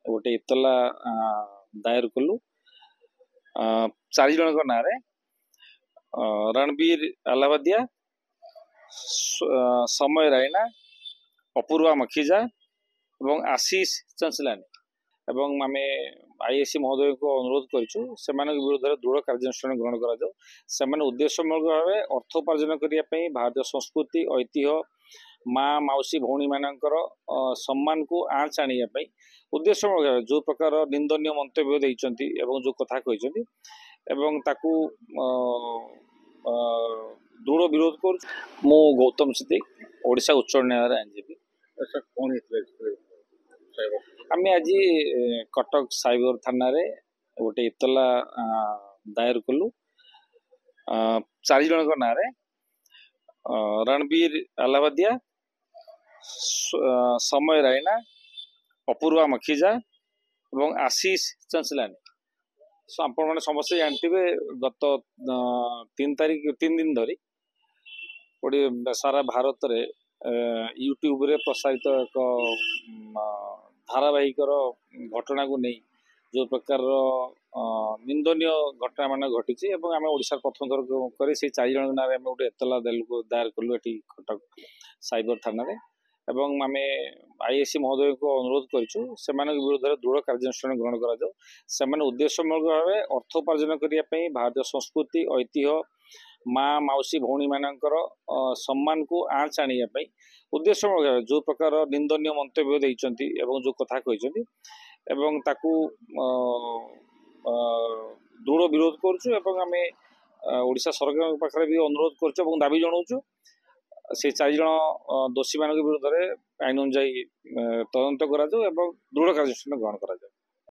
गोटे इतला दायर कलु 4 जन ना रणबीर अलाहाबादिया, समय रायना, अपूर्वा मखीजा एवं आशीष चंचलानी एवं आम आईएससी महोदय को अनुरोध करूँ से विरुद्ध दृढ़ कार्यानुष्ठान ग्रहण कर उद्देश्यमूलक भाव अर्थ उपार्जन करने भारतीय संस्कृति ऐतिह्य माँ मौसी भौणी मानकर सम्मान को आँच आने उद्देश्यमूलक भाव जो प्रकार निंदनीय मंतव्य देइचंती एवं जो कथा कहते दृढ़ विरोध कर मु गौतम सिद्धि ओडिशा उच्च न्यायालय आईनजीवी। आम आज कटक साइबर थाना रे गोटे इतला दायर कलु 4 जन ना रणबीर अलाहाबादिया, समय रायना, अपूर्वा मखीजा एवं आशीष चंचलानी आप समस्त जानते गत 3 दिन धरी सारा भारत रे यूट्यूब रे प्रसारित एक धारावाहिक घटना को नहीं जो प्रकार निंदनीय घटना मान घटी आम ओडिशा प्रथम थर कर 4 जन ना गोटे एतला दायर कलु ये कटक साइबर थाना रे एवं आम आईएससी महोदय को अनुरोध करूँ से विरुद्ध दृढ़ कार्यानुष्ठान ग्रहण कर उद्देश्यमूलक भाव अर्थ उपार्जन करने भारतीय संस्कृति ऐतिह्य माँ मौसी भौणी मानकर सम्मान को आँच आने उद्देश्यमूलक भाव जो प्रकार निंदनीय मंतव्य देइचंती एवं जो कथा कहते दृढ़ विरोध करुँ आम ओडिशा सरकार पाखे भी अनुरोध करुँ दाबी जनाऊँ से 4 जन दोषी मान विरुद्ध आईन अनुजाई तदंत करा दृढ़ कार्यानुष्ठान ग्रहण करा।